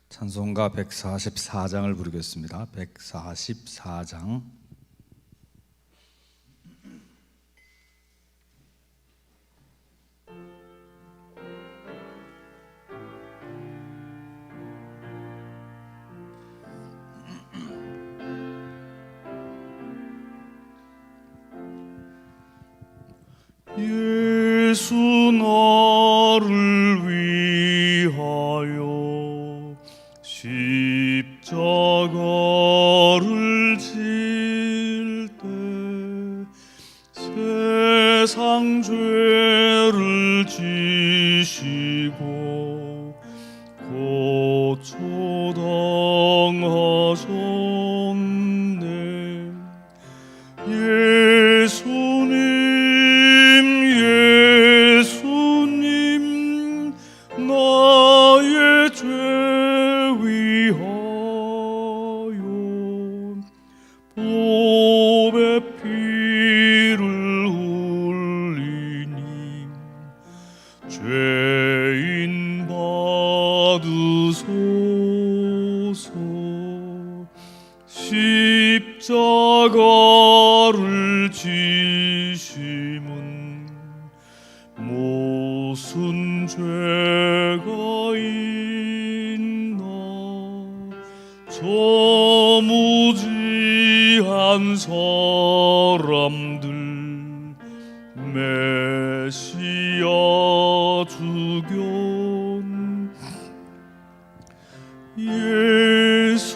찬송가 144장을 부르겠습니다. 144장. 예수 나를 위하여 십자가를 질 때 세상 죄를 지시고 고초당하셨네. 예수님 나의 죄 위하여 보배 피를 흘리니 죄인 받으소서. 십자가를 지심은 무슨 죄가 있나. 저 무지한 사람들 메시아 주견. 예수님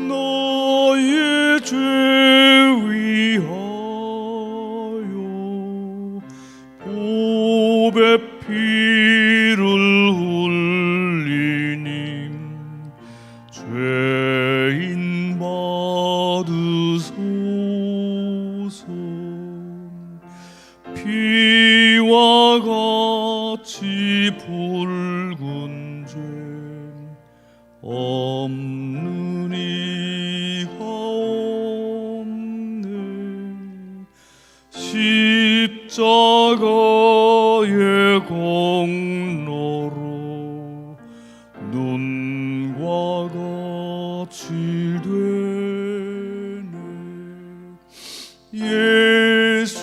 나의 죄 위하여 보배 피를 흘리니 죄인 받으소서. 피와 같이 붉은 죄 없는 이가 없네. 십자가의 공로로 눈과 같이 되네. 예수님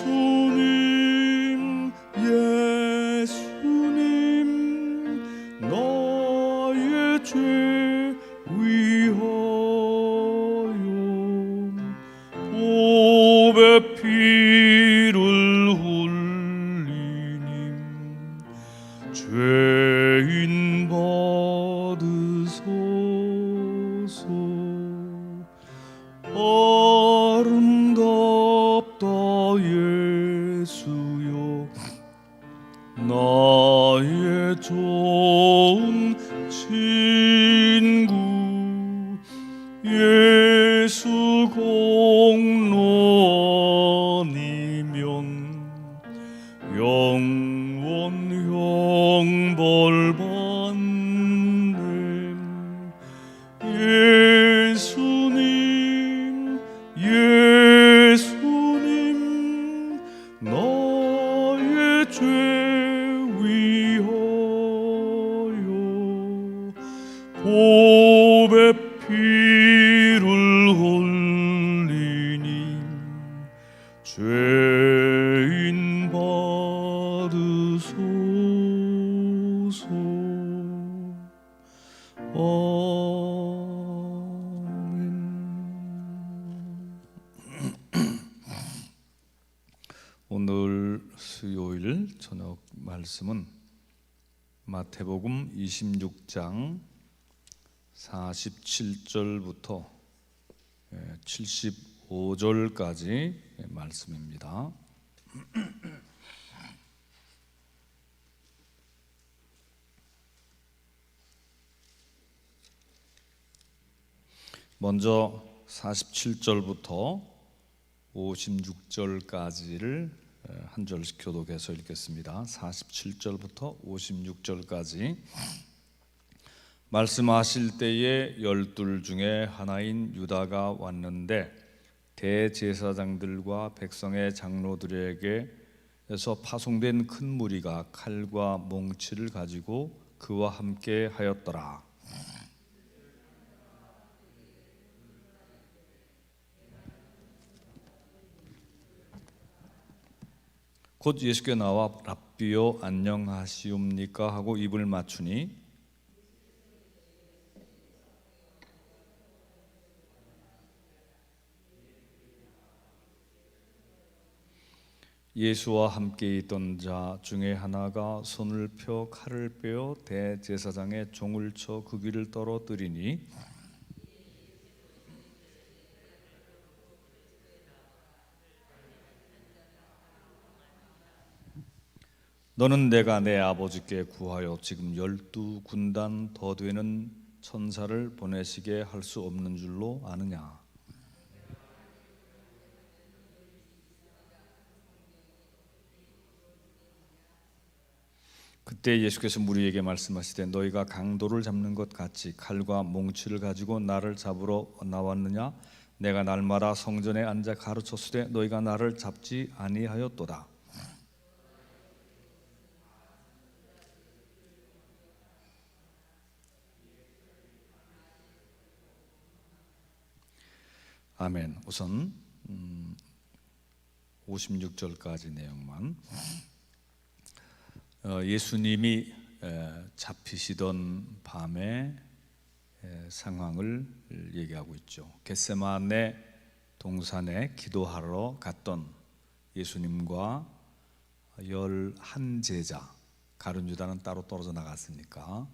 나의 죄 위하여 보배 피를 흘리니 죄인 받으소서. 아름답다 예수여 나의 좋은 친구. 예수 공로 아니면 영원 형벌 받네. 예수님 나의 죄 위하여 보배 피를 흘리니 죄인 받으소서. 아멘. 오늘 수요일 저녁 말씀은 마태복음 26장 47절부터 75절까지 말씀입니다. 먼저 47절부터 56절까지를 한 절씩 교독해서 읽겠습니다. 47절부터 56절까지. 말씀하실 때에 12 중에 하나인 유다가 왔는데 대제사장들과 백성의 장로들에게 에서 파송된 큰 무리가 칼과 몽치를 가지고 그와 함께 하였더라. 곧 예수께 나와 랍비요 안녕하시옵니까 하고 입을 맞추니 예수와 함께 있던 자 중에 하나가 손을 펴 칼을 빼어 대제사장의 종을 쳐 그 귀를 떨어뜨리니 너는 내가 내 아버지께 구하여 지금 12군단 더 되는 천사를 보내시게 할 수 없는 줄로 아느냐. 그때 예수께서 무리에게 말씀하시되 너희가 강도를 잡는 것 같이 칼과 몽치를 가지고 나를 잡으러 나왔느냐. 내가 날마다 성전에 앉아 가르쳤으되 너희가 나를 잡지 아니하였도다. 아멘. 우선 56절까지 내용만. 예수님이 잡히시던 밤의 상황을 얘기하고 있죠. 겟세마네 동산에 기도하러 갔던 예수님과 11제자, 가룟 유다는 따로 떨어져 나갔으니까,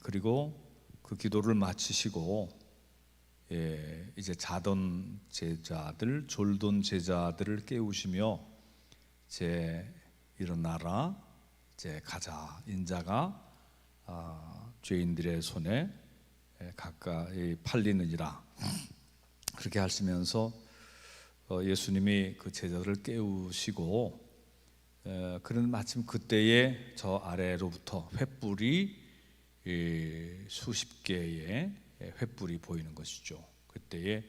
그리고 그 기도를 마치시고 이제 자던 제자들, 졸던 제자들을 깨우시며 이제 일어나라, 이제 가자, 인자가 죄인들의 손에 가까이 팔리느니라, 그렇게 하시면서 예수님이 그 제자들을 깨우시고, 그런 마침 그때에 저 아래로부터 횃불이 수십 개의 횃불이 보이는 것이죠. 그때에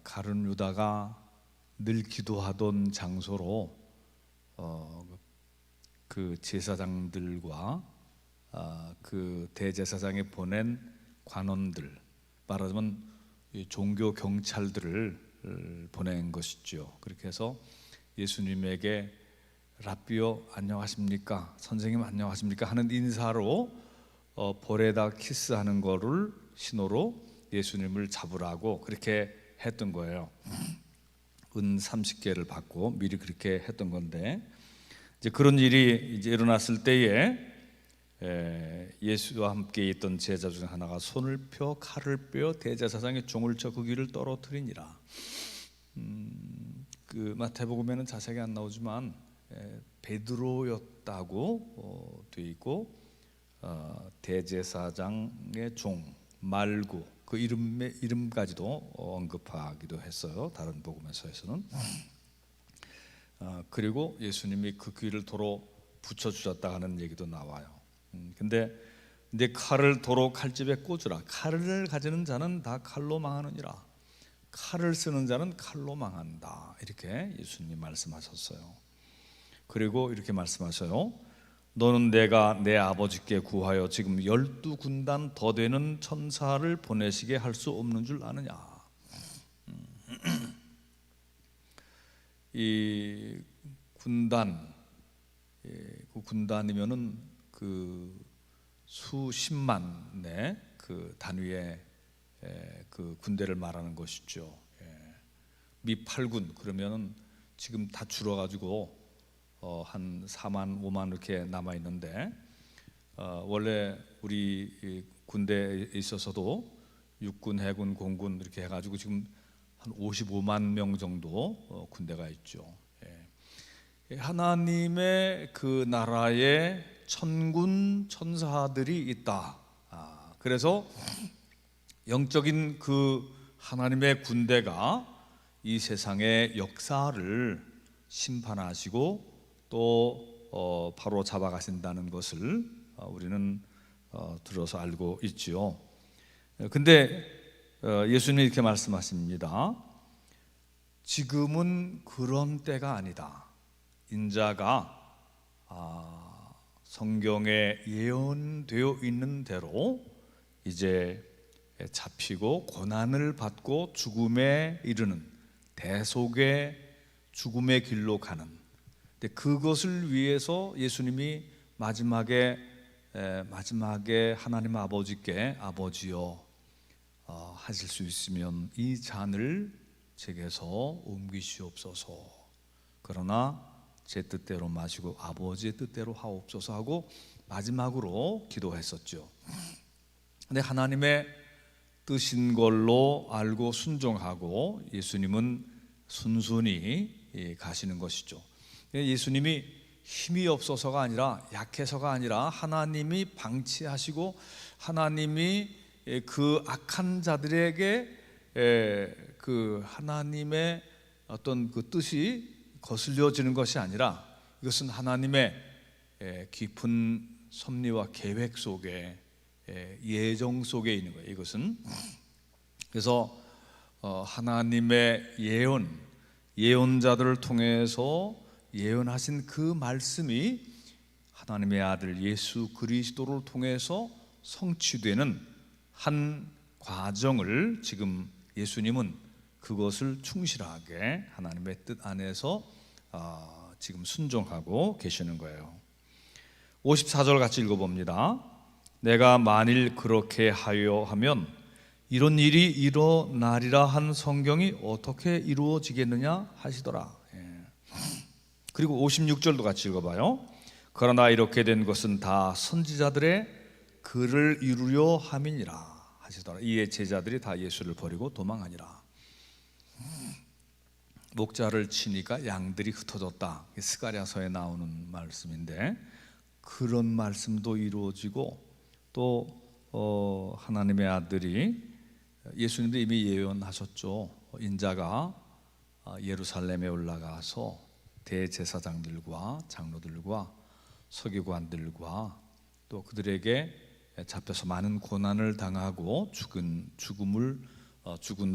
가룟 유다가 늘 기도하던 장소로 그 제사장들과 그 대제사장에 보낸 관원들, 말하자면 종교 경찰들을 보낸 것이죠. 그렇게 해서 예수님에게 랍비요 안녕하십니까, 선생님 안녕하십니까 하는 인사로 볼에다 키스하는 거를 신호로 예수님을 잡으라고 그렇게 했던 거예요. 은 30개를 받고 미리 그렇게 했던 건데, 이제 그런 일이 이제 일어났을 때에 예수와 함께 있던 제자 중 하나가 손을 펴 칼을 빼어 대제사장의 종을 쳐 그 귀를 떨어뜨리니라. 그 마태복음에는 자세하게 안 나오지만 베드로였다고 되어 있고, 대제사장의 종 말고 그 이름까지도 언급하기도 했어요, 다른 복음에서는. 그리고 예수님이 그 귀를 도로 붙여주셨다 하는 얘기도 나와요. 근데 내 칼을 도로 칼집에 꽂으라. 칼을 가지는 자는 다 칼로 망하느니라. 칼을 쓰는 자는 칼로 망한다, 이렇게 예수님이 말씀하셨어요. 그리고 이렇게 말씀하셔요. 너는 내가 내 아버지께 구하여 지금 12군단 더 되는 천사를 보내시게 할 수 없는 줄 아느냐. 이 군단, 그 군단이면은 그 수십만의 그 단위의 그 군대를 말하는 것이죠. 미 8군 그러면은 지금 다 줄어가지고 한 4만 5만 이렇게 남아 있는데, 원래 우리 군대에 있어서도 육군, 해군, 공군 이렇게 해가지고 지금 한 55만 명 정도 군대가 있죠. 하나님의 그 나라에 천군 천사들이 있다. 그래서 영적인 그 하나님의 군대가 이 세상의 역사를 심판하시고 또 바로 잡아가신다는 것을 우리는 들어서 알고 있지요. 근데 예수님이 이렇게 말씀하십니다. 지금은 그런 때가 아니다. 인자가 성경에 예언되어 있는 대로 이제 잡히고 고난을 받고 죽음에 이르는 대속의 죽음의 길로 가는, 근데 그것을 위해서 예수님이 마지막에 하나님 아버지께 아버지여 하실 수 있으면 이 잔을 제게서 옮기시옵소서, 그러나 제 뜻대로 마시고 아버지의 뜻대로 하옵소서 하고 마지막으로 기도했었죠. 근데 하나님의 뜻인 걸로 알고 순종하고 예수님은 순순히 가시는 것이죠. 예수님이 힘이 없어서가 아니라, 약해서가 아니라 하나님이 방치하시고 하나님이 그 악한 자들에게 그 하나님의 어떤 그 뜻이 거슬려지는 것이 아니라, 이것은 하나님의 깊은 섭리와 계획 속에, 예정 속에 있는 거예요. 이것은 그래서 하나님의 예언자들을 통해서 예언하신 그 말씀이 하나님의 아들 예수 그리스도를 통해서 성취되는 한 과정을 지금 예수님은 그것을 충실하게 하나님의 뜻 안에서 지금 순종하고 계시는 거예요. 54절 같이 읽어봅니다. 내가 만일 그렇게 하여 하면 이런 일이 일어나리라 한 성경이 어떻게 이루어지겠느냐 하시더라. 그리고 56절도 같이 읽어봐요. 그러나 이렇게 된 것은 다 선지자들의 글을 이루려 함이니라 하시더라. 이에 제자들이 다 예수를 버리고 도망하니라. 목자를 치니까 양들이 흩어졌다. 스가랴서에 나오는 말씀인데, 그런 말씀도 이루어지고 또 하나님의 아들이, 예수님도 이미 예언하셨죠. 인자가 예루살렘에 올라가서 대제사장들과 장로들과 서기관들과 또 그들에게 잡혀서 많은 고난을 당하고 죽은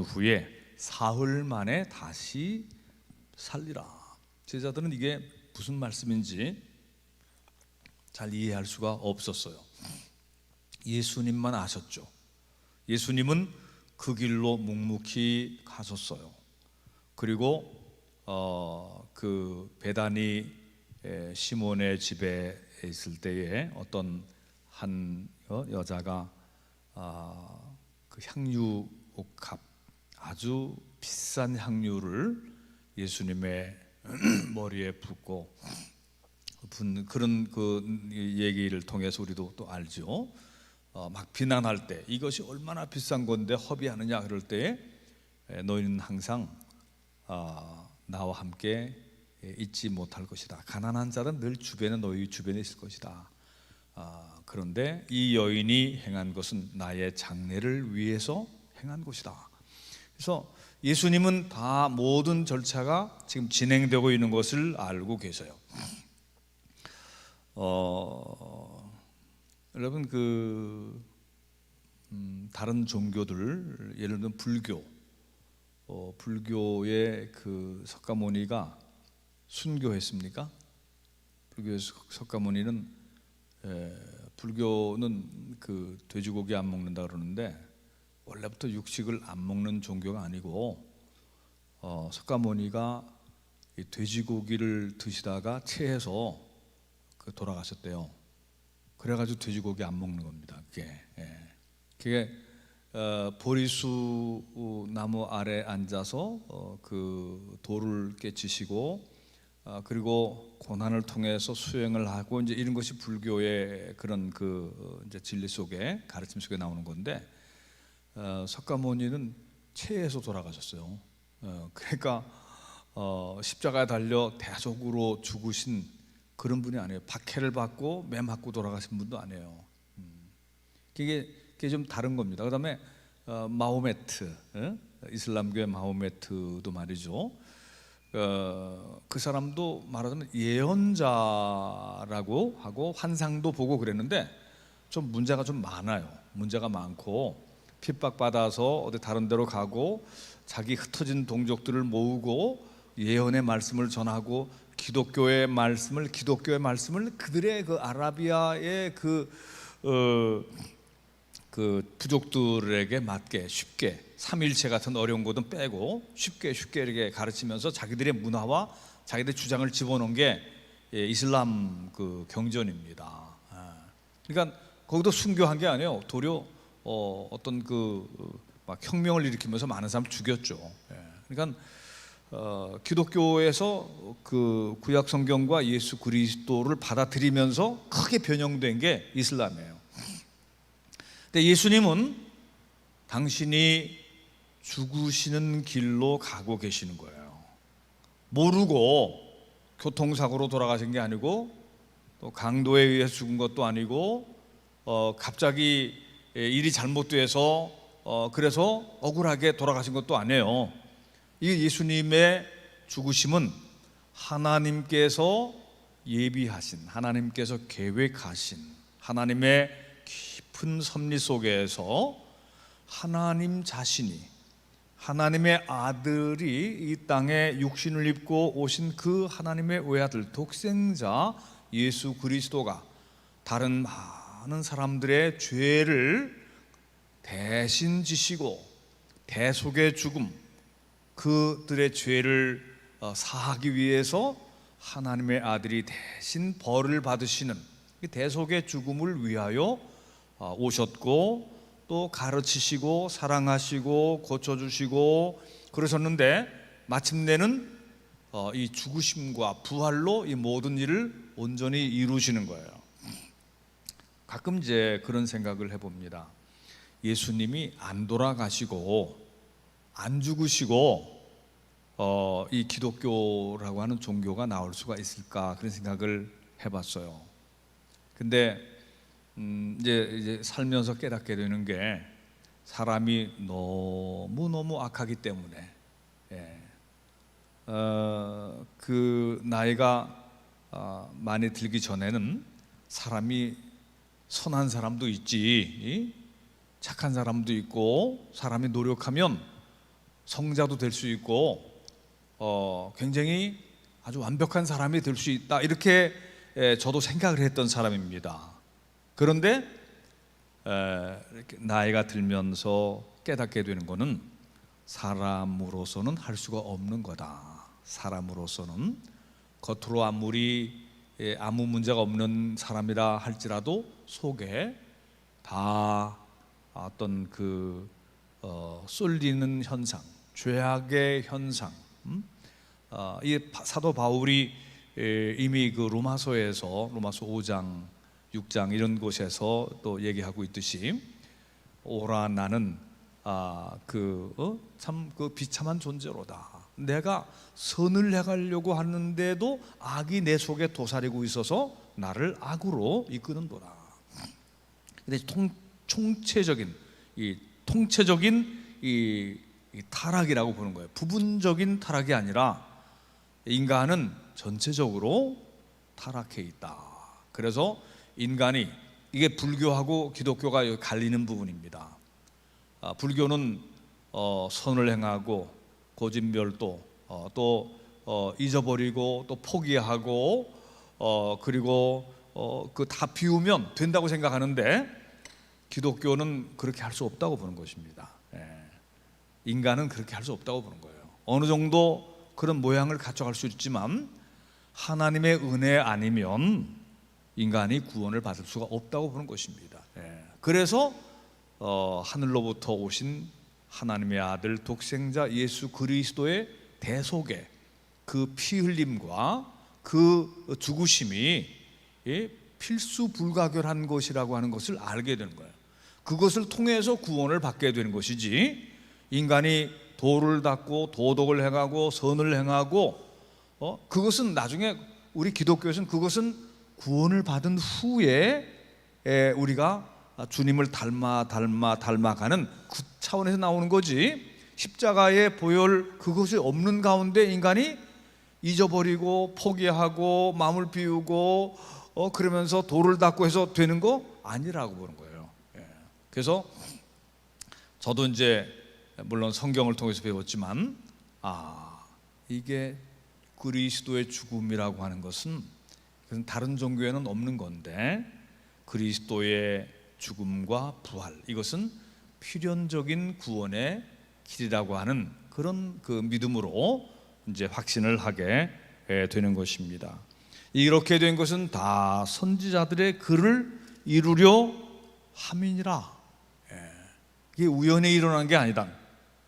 후에 사흘 만에 다시 살리라. 제자들은 이게 무슨 말씀인지 잘 이해할 수가 없었어요. 예수님만 아셨죠. 예수님은 그 길로 묵묵히 가셨어요. 그리고 그 베다니 시몬의 집에 있을 때에 어떤 한 여자가 그 향유 옥합, 아주 비싼 향유를 예수님의 머리에 붓고 그런 그 얘기를 통해서 우리도 또 알죠. 막 비난할 때 이것이 얼마나 비싼 건데 허비하느냐 그럴 때 너희는 항상 나와 함께 있지 못할 것이다. 가난한 자는 늘 너희 주변에 있을 것이다. 그런데 이 여인이 행한 것은 나의 장래를 위해서 행한 것이다. 그래서 예수님은 다 모든 절차가 지금 진행되고 있는 것을 알고 계세요. 여러분 다른 종교들, 예를 들면 불교의 그 석가모니가 순교했습니까? 불교의 석가모니는 불교는 그 돼지고기 안 먹는다 그러는데 원래부터 육식을 안 먹는 종교가 아니고 석가모니가 이 돼지고기를 드시다가 체해서 돌아가셨대요. 그래가지고 돼지고기 안 먹는 겁니다. 그게 보리수 나무 아래 앉아서 그 돌을 깨치시고 그리고 고난을 통해서 수행을 하고 이제 이런 것이 불교의 그런 그 이제 진리 속에 가르침 속에 나오는 건데, 석가모니는 체해서 돌아가셨어요. 그러니까 십자가에 달려 대속으로 죽으신 그런 분이 아니에요. 박해를 받고 매 맞고 돌아가신 분도 아니에요. 그게 좀 다른 겁니다. 그다음에 마호메트, 이슬람교의 마호메트도 말이죠. 그 사람도 말하자면 예언자라고 하고 환상도 보고 그랬는데 좀 문제가 좀 많아요. 문제가 많고 핍박받아서 어디 다른 데로 가고 자기 흩어진 동족들을 모으고 예언의 말씀을 전하고 기독교의 말씀을 그들의 그 아라비아의 그 부족들에게 맞게 쉽게 삼일체 같은 어려운 것은 빼고 쉽게 이렇게 가르치면서 자기들의 문화와 자기들의 주장을 집어넣은 게 이슬람 그 경전입니다. 그러니까 거기도 순교한 게 아니에요. 도리어 어떤 막 혁명을 일으키면서 많은 사람 죽였죠. 그러니까 기독교에서 그 구약 성경과 예수 그리스도를 받아들이면서 크게 변형된 게 이슬람이에요. 근데 예수님은 당신이 죽으시는 길로 가고 계시는 거예요. 모르고 교통사고로 돌아가신 게 아니고 또 강도에 의해서 죽은 것도 아니고 갑자기 일이 잘못돼서 그래서 억울하게 돌아가신 것도 아니에요. 이 예수님의 죽으심은 하나님께서 예비하신, 하나님께서 계획하신 하나님의 깊은 섭리 속에서 하나님 자신이, 하나님의 아들이 이 땅에 육신을 입고 오신 그 하나님의 외아들 독생자 예수 그리스도가 다른 많은 사람들의 죄를 대신 지시고 대속의 죽음, 그들의 죄를 사하기 위해서 하나님의 아들이 대신 벌을 받으시는 대속의 죽음을 위하여 오셨고 또 가르치시고 사랑하시고 고쳐주시고 그러셨는데 마침내는 이 죽으심과 부활로 이 모든 일을 온전히 이루시는 거예요. 가끔 이제 그런 생각을 해봅니다. 예수님이 안 돌아가시고 안 죽으시고 이 기독교라고 하는 종교가 나올 수가 있을까, 그런 생각을 해봤어요. 근데 이제 살면서 깨닫게 되는 게 사람이 너무 악하기 때문에 그 나이가 많이 들기 전에는 사람이 선한 사람도 있지, 착한 사람도 있고, 사람이 노력하면 성자도 될 수 있고 굉장히 아주 완벽한 사람이 될 수 있다, 이렇게 저도 생각을 했던 사람입니다. 그런데 이렇게 나이가 들면서 깨닫게 되는 것은 사람으로서는 할 수가 없는 거다. 사람으로서는 겉으로 아무리 아무 문제가 없는 사람이라 할지라도 속에 다 어떤 쏠리는 현상, 죄악의 현상. 이 사도 바울이 이미 그 로마서에서 로마서 5장, 6장 이런 곳에서 또 얘기하고 있듯이 오라 나는 참 비참한 존재로다. 내가 선을 행하려고 하는데도 악이 내 속에 도사리고 있어서 나를 악으로 이끄는도다. 근데 통체적인 이 타락이라고 보는 거예요. 부분적인 타락이 아니라 인간은 전체적으로 타락해 있다. 그래서 인간이, 이게 불교하고 기독교가 갈리는 부분입니다. 불교는 선을 행하고 고진별도 또 잊어버리고 또 포기하고 그리고 그 다 비우면 된다고 생각하는데 기독교는 그렇게 할 수 없다고 보는 것입니다. 인간은 그렇게 할 수 없다고 보는 거예요. 어느 정도 그런 모양을 갖춰갈 수 있지만 하나님의 은혜 아니면 인간이 구원을 받을 수가 없다고 보는 것입니다. 그래서 하늘로부터 오신 하나님의 아들 독생자 예수 그리스도의 대속의 그 피 흘림과 그 죽으심이 필수 불가결한 것이라고 하는 것을 알게 되는 거예요. 그것을 통해서 구원을 받게 되는 것이지, 인간이 도를 닦고 도덕을 행하고 선을 행하고 그것은 나중에 우리 기독교에서는 그것은 구원을 받은 후에 우리가 주님을 닮아가는 그 차원에서 나오는 거지, 십자가의 보혈 그것이 없는 가운데 인간이 잊어버리고 포기하고 마음을 비우고 그러면서 도를 닦고 해서 되는 거 아니라고 보는 거예요. 그래서 저도 이제 물론 성경을 통해서 배웠지만 이게 그리스도의 죽음이라고 하는 것은 그건 다른 종교에는 없는 건데, 그리스도의 죽음과 부활, 이것은 필연적인 구원의 길이라고 하는 그런 그 믿음으로 이제 확신을 하게 되는 것입니다. 이렇게 된 것은 다 선지자들의 글을 이루려 함이니라. 이게 우연히 일어난 게 아니다.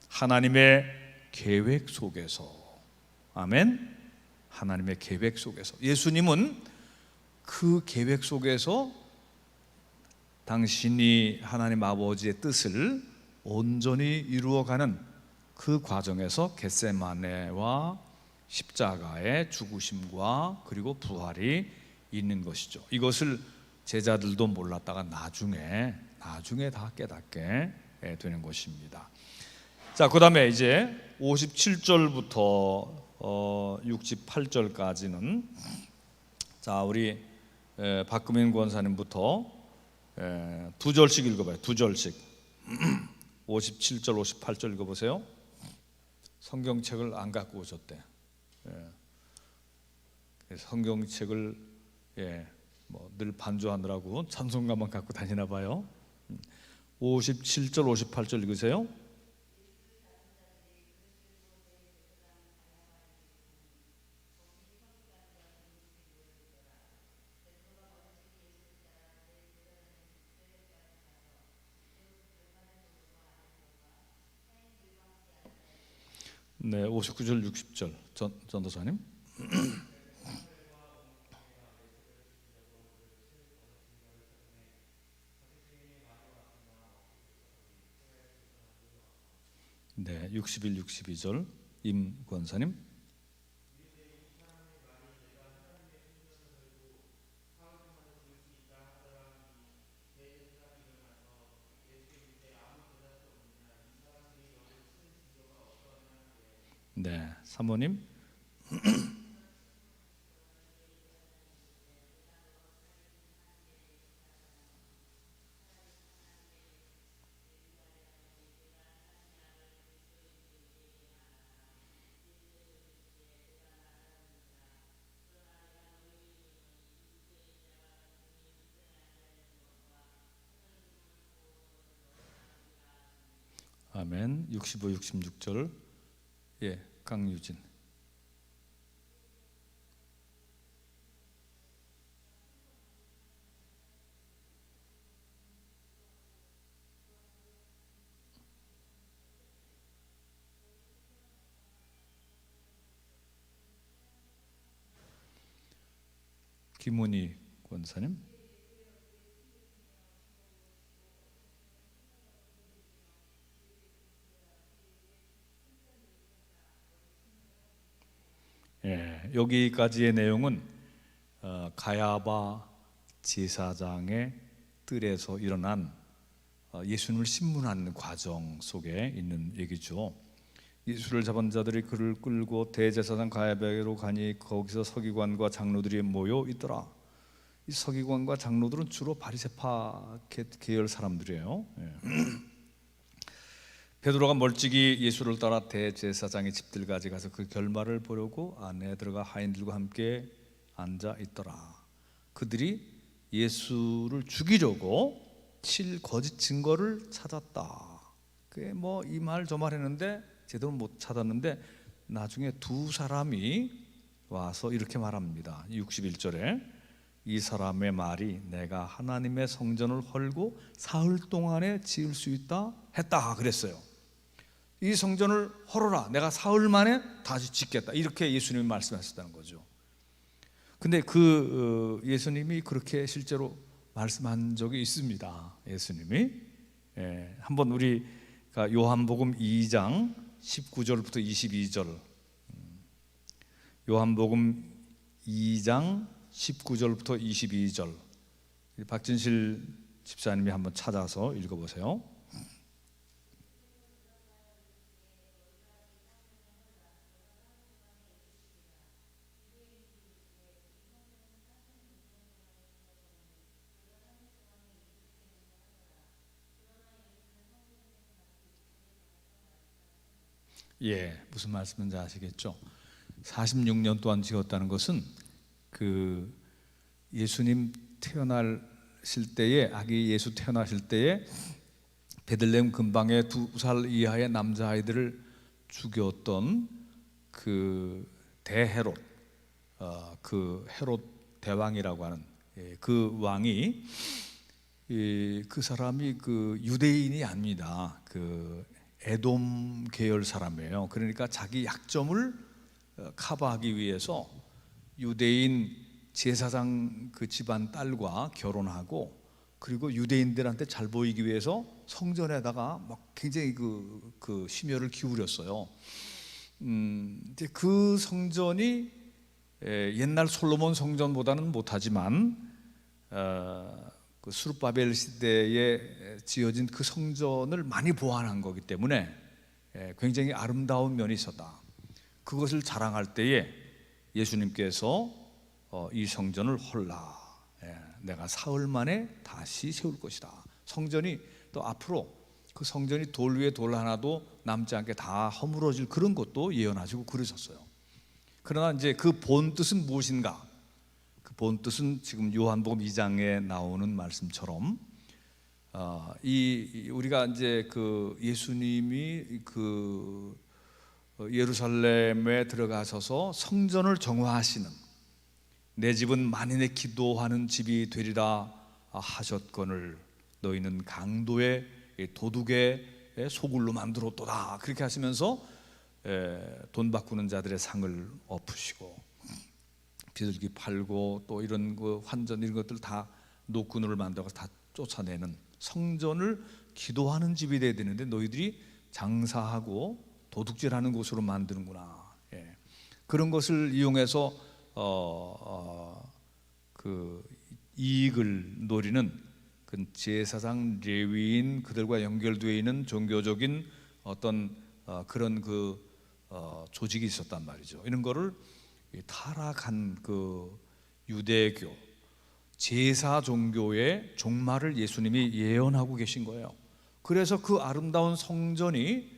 하나님의 계획 속에서. 아멘. 하나님의 계획 속에서. 예수님은 그 계획 속에서 당신이 하나님 아버지의 뜻을 온전히 이루어가는 그 과정에서 겟세마네와 십자가의 죽으심과 그리고 부활이 있는 것이죠. 이것을 제자들도 몰랐다가 나중에 다 깨닫게 되는 것입니다. 자, 그 다음에 이제 57절부터 68절까지는 자, 우리 박금인 권사님부터 두 절씩 읽어봐요. 두 절씩. 57절, 58절 읽어보세요. 성경책을 안 갖고 오셨대. 성경책을 늘 반주하느라고 찬송가만 갖고 다니나 봐요. 57절, 58절 읽으세요. 네, 59절, 60절 전도사님. 네, 61, 62절 임 권사님. 네, 사모님. 아멘. 65, 66절 강유진. 김문희 권사님. 여기까지의 내용은 가야바 제사장의 뜰에서 일어난 예수님을 신문하는 과정 속에 있는 얘기죠. 예수를 잡은 자들이 그를 끌고 대제사장 가야바에게로 가니 거기서 서기관과 장로들이 모여 있더라. 이 서기관과 장로들은 주로 바리새파 계열 사람들이에요. 베드로가 멀찍이 예수를 따라 대제사장의 집들까지 가서 그 결말을 보려고 안에 들어가 하인들과 함께 앉아 있더라. 그들이 예수를 죽이려고 칠 거짓 증거를 찾았다. 그게 이 말 저 말 했는데 제대로 못 찾았는데 나중에 두 사람이 와서 이렇게 말합니다. 61절에 이 사람의 말이 내가 하나님의 성전을 헐고 사흘 동안에 지을 수 있다 했다 그랬어요. 이 성전을 헐어라, 내가 사흘 만에 다시 짓겠다, 이렇게 예수님이 말씀하셨다는 거죠. 근데 예수님이 그렇게 실제로 말씀한 적이 있습니다. 예수님이 한번 우리가 요한복음 2장 19절부터 22절, 요한복음 2장 19절부터 22절 박진실 집사님이 한번 찾아서 읽어보세요. 무슨 말씀인지 아시겠죠? 46년 동안 지었다는 것은 그 예수님 태어나실 때에, 아기 예수 태어나실 때에 베들레헴 근방에 2살 이하의 남자아이들을 죽였던 그 대헤롯, 그 헤롯 대왕이라고 하는 그 왕이, 그 사람이 그 유대인이 아닙니다. 그 에돔 계열 사람이에요. 그러니까 자기 약점을 커버하기 위해서 유대인 제사장 그 집안 딸과 결혼하고, 그리고 유대인들한테 잘 보이기 위해서 성전에다가 막 굉장히 그 심혈을 기울였어요. 이제 그 성전이 옛날 솔로몬 성전보다는 못하지만 그 수르바벨 시대에 지어진 그 성전을 많이 보완한 거기 때문에 굉장히 아름다운 면이 있었다. 그것을 자랑할 때에 예수님께서 이 성전을 홀라, 내가 사흘 만에 다시 세울 것이다. 성전이 또 앞으로 그 성전이 돌 위에 돌 하나도 남지 않게 다 허물어질 그런 것도 예언하시고 그러셨어요. 그러나 이제 그 본 뜻은 무엇인가? 그 본 뜻은 지금 요한복음 2장에 나오는 말씀처럼 우리가 이제 그 예수님이 그 예루살렘에 들어가셔서 성전을 정화하시는, 내 집은 만인의 기도하는 집이 되리라 하셨거늘 너희는 강도의 도둑의 소굴로 만들었도다, 그렇게 하시면서 돈 바꾸는 자들의 상을 엎으시고 비둘기 팔고 또 이런 그 환전 이런 것들 다 노끈으로 만들어서 다 쫓아내는, 성전을 기도하는 집이 되어야 되는데 너희들이 장사하고 도둑질하는 곳으로 만드는구나. 그런 것을 이용해서 그 이익을 노리는 그 제사장 레위인 그들과 연결되어 있는 종교적인 어떤 그런 그 조직이 있었단 말이죠. 이런 거를 타락한 그 유대교 제사 종교의 종말을 예수님이 예언하고 계신 거예요. 그래서 그 아름다운 성전이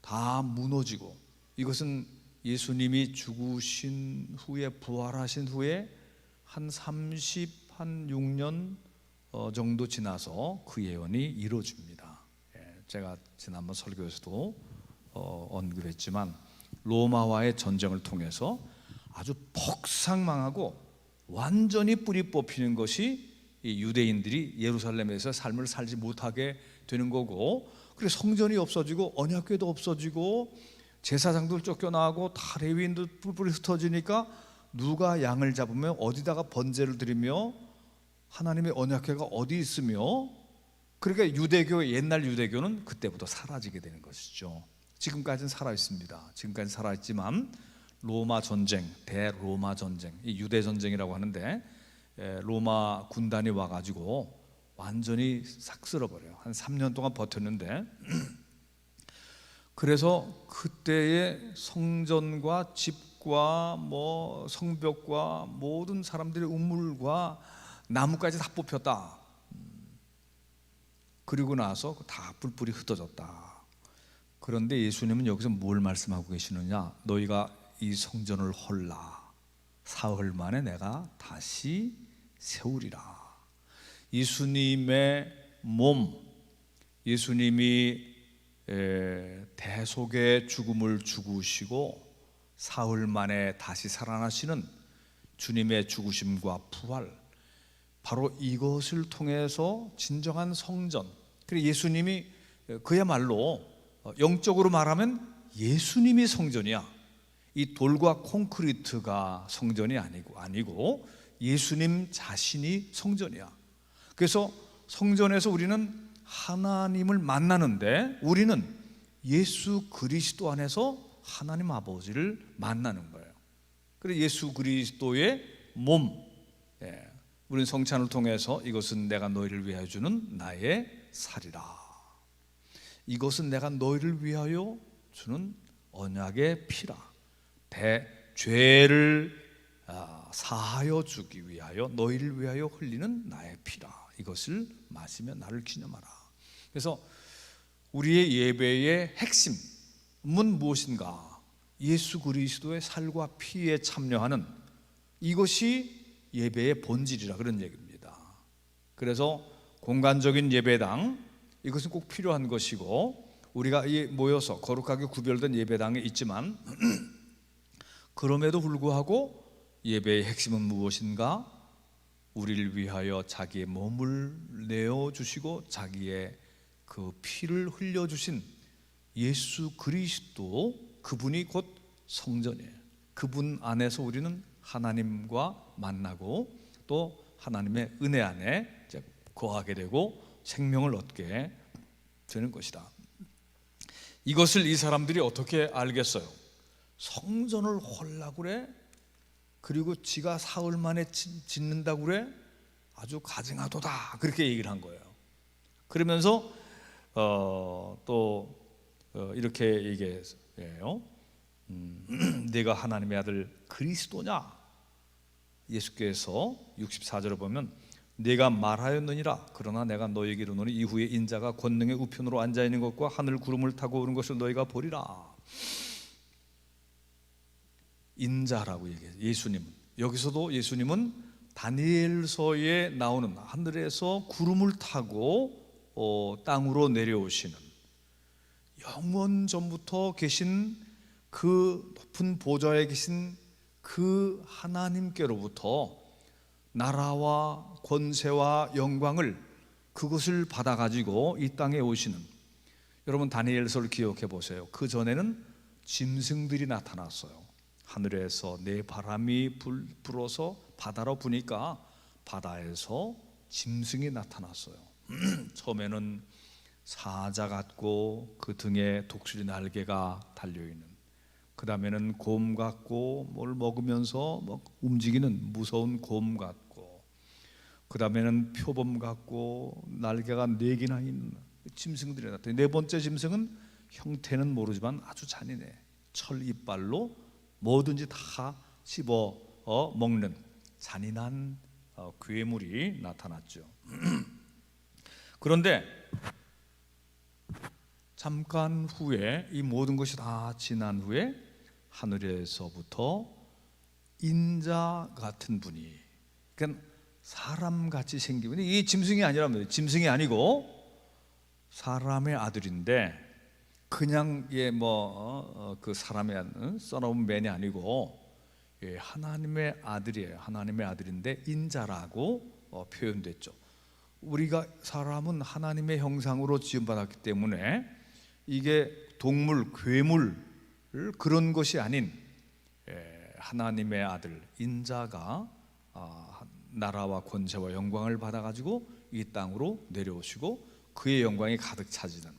다 무너지고, 이것은 예수님이 죽으신 후에 부활하신 후에 한 36년 정도 지나서 그 예언이 이루어집니다. 제가 지난번 설교에서도 언급했지만 로마와의 전쟁을 통해서 아주 폭삭망하고 완전히 뿌리 뽑히는 것이 이 유대인들이 예루살렘에서 삶을 살지 못하게 되는 거고, 그래서 성전이 없어지고 언약궤도 없어지고 제사장들 쫓겨나고 다 레위인들 뿔뿔이 흩어지니까 누가 양을 잡으며 어디다가 번제를 드리며 하나님의 언약궤가 어디 있으며, 그러니까 유대교, 옛날 유대교는 그때부터 사라지게 되는 것이죠. 지금까지는 살아 있습니다. 지금까지 살아 있지만 로마 전쟁, 대로마 전쟁, 이 유대 전쟁이라고 하는데 로마 군단이 와가지고 완전히 싹 쓸어버려요. 한 3년 동안 버텼는데 그래서 그때의 성전과 집과 뭐 성벽과 모든 사람들의 우물과 나무까지 다 뽑혔다. 그리고 나서 다 뿔뿔이 흩어졌다. 그런데 예수님은 여기서 뭘 말씀하고 계시느냐? 너희가 이 성전을 헐라, 사흘 만에 내가 다시 세우리라. 예수님의 몸, 예수님이 대속의 죽음을 죽으시고 사흘 만에 다시 살아나시는 주님의 죽으심과 부활, 바로 이것을 통해서 진정한 성전, 그리고 예수님이 그야말로 영적으로 말하면 예수님이 성전이야. 이 돌과 콘크리트가 성전이 아니고 예수님 자신이 성전이야. 그래서 성전에서 우리는 하나님을 만나는데 우리는 예수 그리스도 안에서 하나님 아버지를 만나는 거예요. 그래서 예수 그리스도의 몸, 우리는 성찬을 통해서 이것은 내가 너희를 위하여 주는 나의 살이라, 이것은 내가 너희를 위하여 주는 언약의 피라, 죄를 사하여 주기 위하여 너희를 위하여 흘리는 나의 피라, 이것을 마시며 나를 기념하라. 그래서 우리의 예배의 핵심은 무엇인가? 예수 그리스도의 살과 피에 참여하는 이것이 예배의 본질이라 그런 얘기입니다. 그래서 공간적인 예배당, 이것은 꼭 필요한 것이고 우리가 모여서 거룩하게 구별된 예배당에 있지만 그럼에도 불구하고 예배의 핵심은 무엇인가? 우리를 위하여 자기의 몸을 내어주시고 자기의 그 피를 흘려주신 예수 그리스도, 그분이 곧 성전이에요. 그분 안에서 우리는 하나님과 만나고 또 하나님의 은혜 안에 거하게 되고 생명을 얻게 되는 것이다. 이것을 이 사람들이 어떻게 알겠어요? 성전을 헐라고 그래? 그리고 지가 사흘 만에 짓는다고 그래? 아주 가증하도다, 그렇게 얘기를 한 거예요. 그러면서 이렇게 얘기해요. 내가 하나님의 아들 그리스도냐? 예수께서 64절을 보면 내가 말하였느니라. 그러나 내가 너에게 이르노니 이후에 인자가 권능의 우편으로 앉아 있는 것과 하늘 구름을 타고 오는 것을 너희가 보리라. 인자라고 얘기해요. 예수님은, 여기서도 예수님은 다니엘서에 나오는 하늘에서 구름을 타고 땅으로 내려오시는, 영원 전부터 계신 그 높은 보좌에 계신 그 하나님께로부터 나라와 권세와 영광을, 그것을 받아가지고 이 땅에 오시는, 여러분 다니엘서를 기억해 보세요. 그 전에는 짐승들이 나타났어요. 하늘에서 내 바람이 불어서 바다로 부니까 바다에서 짐승이 나타났어요. 처음에는 사자 같고 그 등에 독수리 날개가 달려있는, 그 다음에는 곰 같고 뭘 먹으면서 움직이는 무서운 곰 같고, 그 다음에는 표범 같고 날개가 4개나 있는 짐승들이 나타나요. 네 번째 짐승은 형태는 모르지만 아주 잔인해. 철 이빨로 뭐든지 다 씹어 먹는 잔인한 괴물이 나타났죠. 그런데 잠깐 후에, 이 모든 것이 다 지난 후에 하늘에서부터 인자 같은 분이, 그러니까 사람같이 생긴 분이, 이 짐승이 아니라면, 짐승이 아니고 사람의 아들인데, 그냥 그 사람의 써놓은 맨이 아니고 하나님의 아들이에요. 하나님의 아들인데 인자라고 표현됐죠. 우리가 사람은 하나님의 형상으로 지음받았기 때문에 이게 동물, 괴물 그런 것이 아닌 하나님의 아들 인자가 나라와 권세와 영광을 받아가지고 이 땅으로 내려오시고 그의 영광이 가득 차지는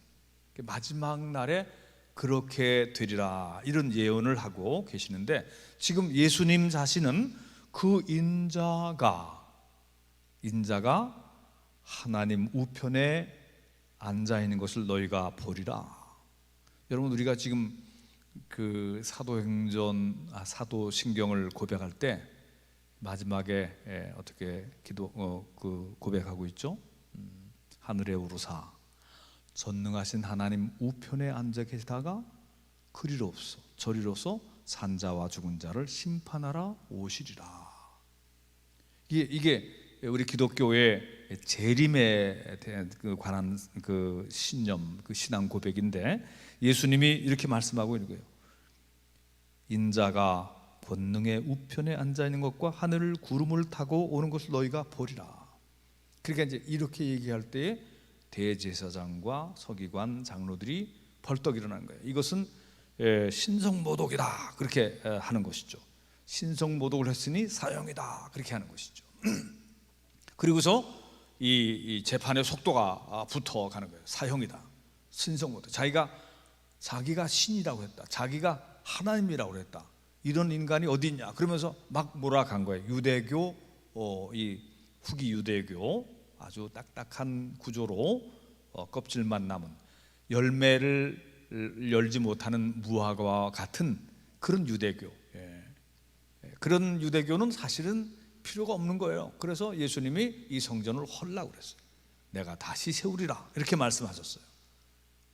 마지막 날에 그렇게 되리라, 이런 예언을 하고 계시는데, 지금 예수님 자신은 그 인자가 하나님 우편에 앉아 있는 것을 너희가 보리라. 여러분, 우리가 지금 그 사도신경을 고백할 때 마지막에 어떻게 고백하고 있죠? 하늘에 오르사 전능하신 하나님 우편에 앉아 계시다가 그리로서 저리로서 산자와 죽은 자를 심판하러 오시리라. 이게 우리 기독교의 재림에 대한 관한 그 신념, 그 신앙 고백인데, 예수님이 이렇게 말씀하고 있는 거예요. 인자가 권능의 우편에 앉아 있는 것과 하늘 구름을 타고 오는 것을 너희가 보리라. 그러니까 이제 이렇게 얘기할 때에 대제사장과 서기관 장로들이 벌떡 일어난 거예요. 이것은 신성모독이다, 그렇게 하는 것이죠. 신성모독을 했으니 사형이다, 그렇게 하는 것이죠. 그리고서 이 재판의 속도가 붙어가는 거예요. 사형이다, 신성모독. 자기가 신이라고 했다, 자기가 하나님이라고 했다, 이런 인간이 어디 있냐, 그러면서 막 몰아간 거예요. 유대교, 이 후기 유대교, 아주 딱딱한 구조로 껍질만 남은, 열매를 열지 못하는 무화과와 같은 그런 유대교. 그런 유대교는 사실은 필요가 없는 거예요. 그래서 예수님이 이 성전을 헐라고 그랬어요. 내가 다시 세우리라, 이렇게 말씀하셨어요.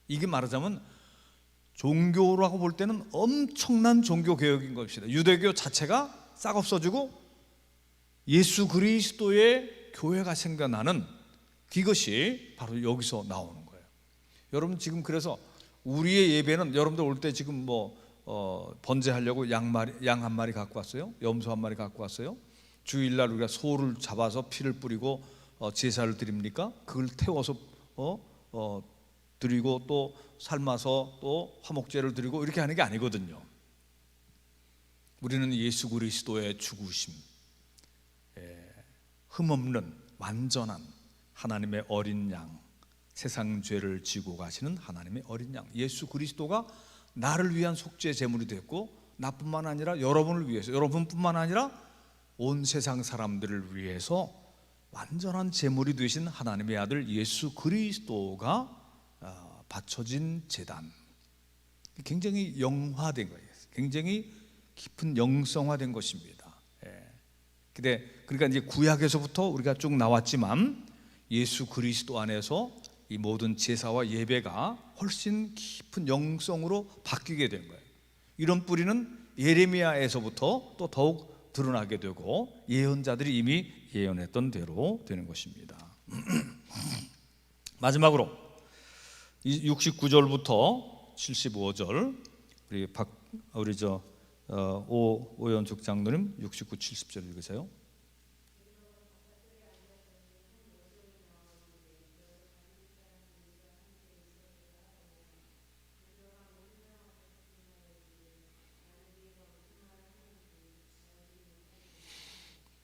이게 말하자면 종교라고 볼 때는 엄청난 종교 개혁인 것입니다. 유대교 자체가 싹 없어지고 예수 그리스도의 교회가 생겨나는 그것이 바로 여기서 나오는 거예요. 여러분 지금 그래서 우리의 예배는 여러분들 올 때 지금 번제하려고 양 한 마리 갖고 왔어요. 염소 한 마리 갖고 왔어요. 주일날 우리가 소를 잡아서 피를 뿌리고 제사를 드립니까? 그걸 태워서 드리고 또 삶아서 또 화목제를 드리고 이렇게 하는 게 아니거든요. 우리는 예수 그리스도의 죽으심, 흠없는 완전한 하나님의 어린 양, 세상 죄를 지고 가시는 하나님의 어린 양, 예수 그리스도가 나를 위한 속죄 제물이 됐고, 나뿐만 아니라 여러분을 위해서, 여러분뿐만 아니라 온 세상 사람들을 위해서 완전한 제물이 되신 하나님의 아들 예수 그리스도가 바쳐진 제단, 굉장히 영화된 거예요. 굉장히 깊은 영성화된 것입니다. 그러니까 이제 구약에서부터 우리가 쭉 나왔지만 예수 그리스도 안에서 이 모든 제사와 예배가 훨씬 깊은 영성으로 바뀌게 된 거예요. 이런 뿌리는 예레미야에서부터 또 더욱 드러나게 되고 예언자들이 이미 예언했던 대로 되는 것입니다. 마지막으로 69절부터 75절 우리 오연숙 장로님 69, 70절 읽으세요.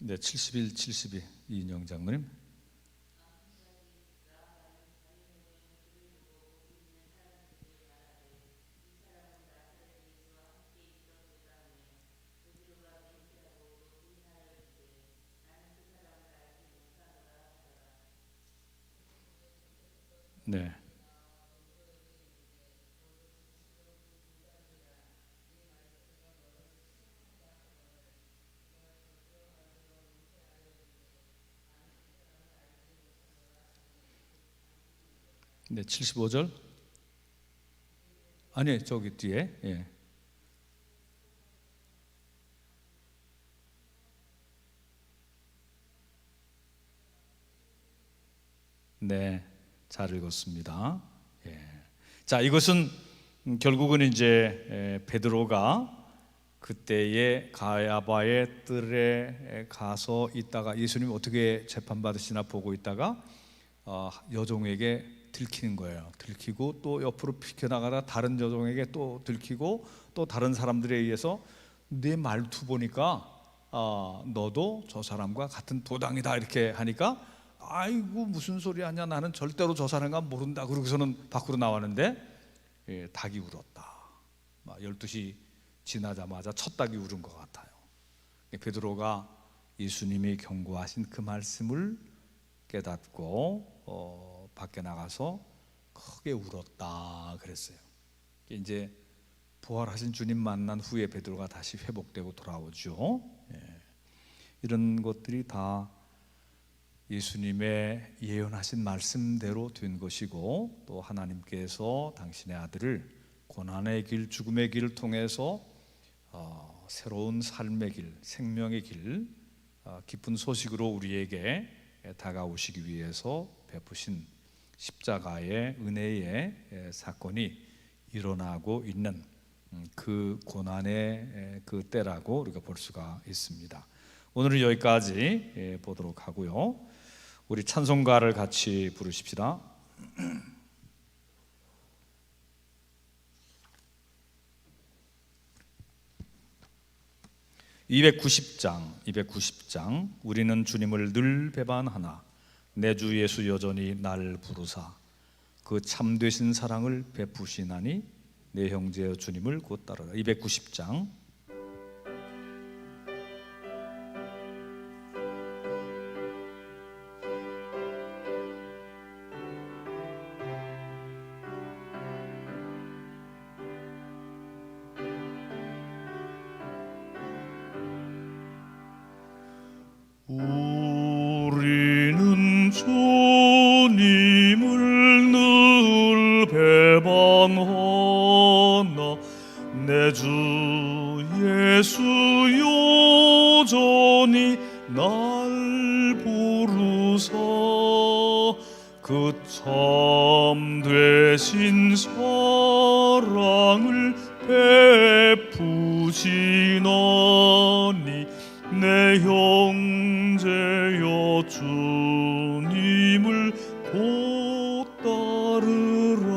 네, 71, 72 이인영 장로님. 네. 네, 75절. 아니, 저기 뒤에. 예. 네, 잘 읽었습니다. 예. 자, 이것은 결국은 이제 베드로가 그때의 가야바의 뜰에 가서 있다가 예수님이 어떻게 재판받으시나 보고 있다가 여종에게 들키는 거예요. 들키고 또 옆으로 비켜나가다 다른 여종에게 또 들키고 또 다른 사람들에 의해서 내 말투 보니까 너도 저 사람과 같은 도당이다 이렇게 하니까 아이고 무슨 소리 하냐, 나는 절대로 저 사람과 모른다. 그러고서는 밖으로 나왔는데 닭이 울었다. 12시 지나자마자 첫 닭이 울은 것 같아요. 베드로가 예수님이 경고하신 그 말씀을 깨닫고 밖에 나가서 크게 울었다 그랬어요. 이제 부활하신 주님 만난 후에 베드로가 다시 회복되고 돌아오죠. 이런 것들이 다 예수님의 예언하신 말씀대로 된 것이고, 또 하나님께서 당신의 아들을 고난의 길, 죽음의 길을 통해서 새로운 삶의 길, 생명의 길, 기쁜 소식으로 우리에게 다가오시기 위해서 베푸신 십자가의 은혜의 사건이 일어나고 있는 그 고난의 그 때라고 우리가 볼 수가 있습니다. 오늘은 여기까지 보도록 하고요. 우리 찬송가를 같이 부르십시다. 290장 우리는 주님을 늘 배반하나 내 주 예수 여전히 날 부르사 그 참되신 사랑을 베푸시나니 내 형제여 주님을 곧 따르라. 290장. 우리는 주님을 늘 배반하나 내 주 예수 여전히 날 부르사 그 참되신 사랑을 베푸시나니 내 형제여 주님을 곧 따르라.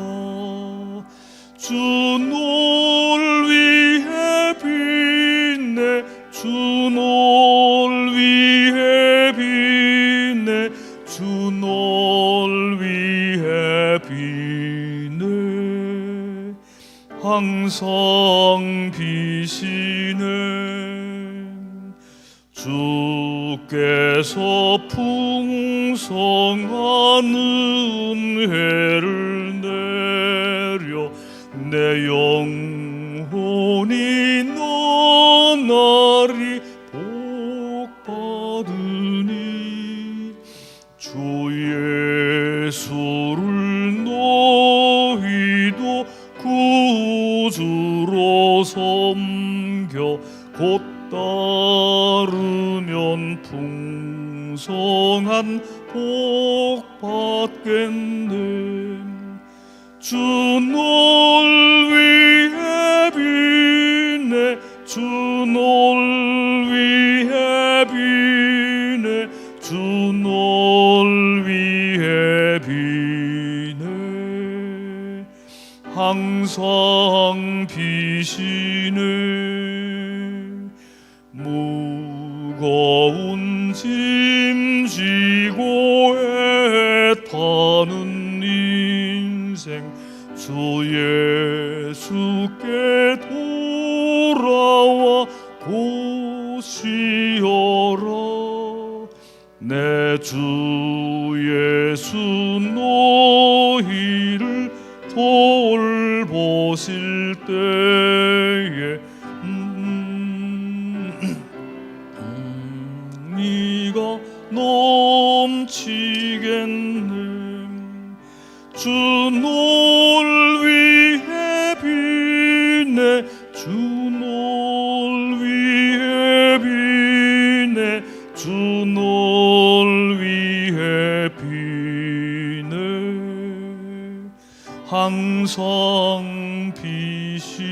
주 널 위해 빛내 주 널 위해 빛내 주 널 위해 빛내 항상 비시네. 주께서 풍성한 은혜를 내려 내 영혼이 너날이 복받으니 주 예수를 너희도 구주로 섬겨 곧 따르면 풍성한 복 받겠네. 주 널 위해 빛내 주 널 위해 빛내 주 널 위해 빛내 항상 비시네. 무거운 짐 지고 애타는 인생 주 예수께 돌아와 고시어라. 내 주 예수 너희를 돌보실 때에 네가 넘치겠네. 주 널 위해 빛내 주 널 위해 빛내 주 널 위해 빛내 항상 비시